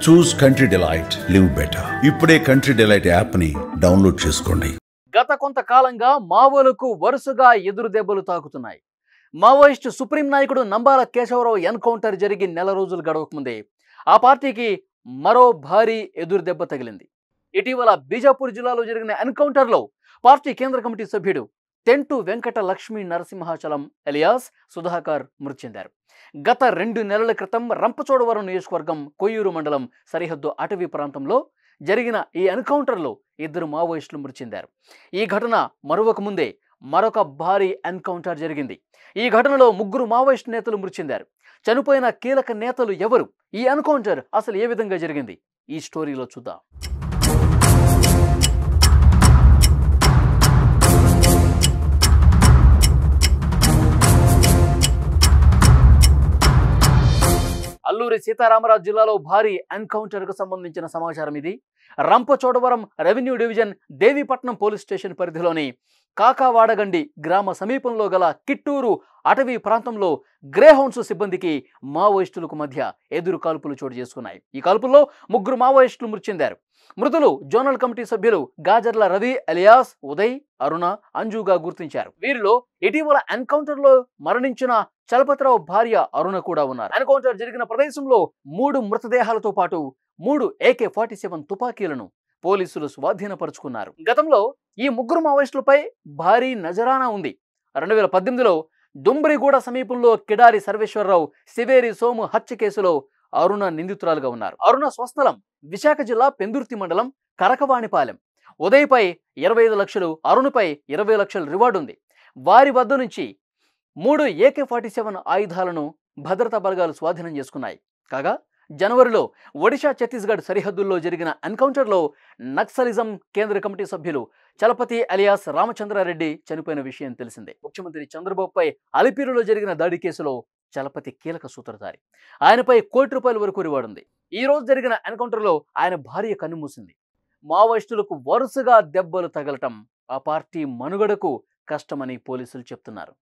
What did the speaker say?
చూస్ country delight, live better. ఇప్పుడే country delight app ని download చేసుకోండి. గత కొంతకాలంగా మావోలకు వరుసగా ఎదురు దెబ్బలు తాకుతున్నాయి. మావోయిస్టు సుప్రీం నాయకుడు నంబాల కేశవరావు ఎన్కౌంటర్ జరిగి నెల రోజులు గడవకముందే ఆ పార్టీకి మరో భారీ ఎదురు దెబ్బ తగిలింది. ఇటీవల బీజాపూర్ జిల్లాలో జరిగిన ఎన్కౌంటర్లో పార్టీ కేంద్ర కమిటీ సభ్యుడు తెంటు వెంకట లక్ష్మీ నరసింహాచలం ఎలియాస్ సుధాకర్ మృతి చెందారు. గత 2 నెలల క్రితం రంపచోడవరం నియోజకవర్గం కొయ్యూరు మండలం సరిహద్దు అటవీ ప్రాంతంలో జరిగిన ఈ ఎన్కౌంటర్లో 2 మావోయిస్టులు మృతి చెందారు. ఈ ఘటన మరొక ముందే మరొక భారీ ఎన్కౌంటర్ జరిగింది. ఈ ఘటనలో 3 మావోయిస్టు నేతలు మృతి చెందారు. చనిపోయిన కీలక నేతలు ఎవరు? ఈ ఎన్కౌంటర్ అసలు ఏ విధంగా జరిగింది? ఈ స్టోరీలో చూద్దాం. అల్లూరి సీతారామరాజు జిల్లాలో భారీ ఎన్కౌంటర్ కు సంబంధించిన సమాచారం ఇది. Rampachodavaram revenue division Devipatnam police station పరిధిలోని కాకావాడగండి గ్రామ సమీపంలో గల కిట్టూరు అటవీ ప్రాంతంలో గ్రేహౌండ్స్ సిబ్బందికి మావోయిస్టులకు మధ్య ఎదురు కాల్పులు చోటు చేసుకున్నాయి. ఈ కాల్పుల్లో 3 మావోయిస్టులు మృతి చెందారు. మృతులు జోనల్ కమిటీ సభ్యులు గాజర్ల రవి ఎలియాస్, ఉదయ్, అరుణ, అంజుగా గుర్తించారు. వీరిలో ఇటీవల ఎన్కౌంటర్ లో మరణించిన చలపతిరావు భార్య అరుణ కూడా ఉన్నారు. ఎన్కౌంటర్ జరిగిన ప్రదేశంలో 3 మృతదేహాలతో పాటు 3 AK-47 తుపాకీలను పోలీసులు స్వాధీనపరుచుకున్నారు. గతంలో ఈ 3 మావోయిస్టులపై భారీ నజరానా ఉంది. 2018లో దుంబ్రిగూడ సమీపంలో కిడారి సర్వేశ్వరరావు, శివేరి సోము హత్య కేసులో అరుణ నిందితురాలుగా ఉన్నారు. అరుణ స్వస్థలం విశాఖ జిల్లా పెందుర్తి మండలం కరకవాణిపాలెం. ఉదయ్పై 25 లక్షలు, అరుణపై 20 లక్షల రివార్డు ఉంది. వారి వద్ద నుంచి 3 AK-47 ఆయుధాలను భద్రతా బలగాలు స్వాధీనం చేసుకున్నాయి. కాగా జనవరిలో ఒడిశా ఛత్తీస్గఢ్ సరిహద్దుల్లో జరిగిన ఎన్కౌంటర్లో నక్సలిజం కేంద్ర కమిటీ సభ్యులు చలపతి అలియాస్ రామచంద్రారెడ్డి చనిపోయిన విషయం తెలిసిందే. ముఖ్యమంత్రి చంద్రబాబుపై అలిపిరిలో జరిగిన దాడి కేసులో చలపతి కీలక సూత్రధారి. ఆయనపై ₹1 వరకు రివార్డు ఉంది. ఈ రోజు జరిగిన ఎన్కౌంటర్లో ఆయన భార్య కన్నుమూసింది. మావోయిస్టులకు వరుసగా దెబ్బలు తగలటం ఆ పార్టీ మనుగడకు కష్టమని పోలీసులు చెప్తున్నారు.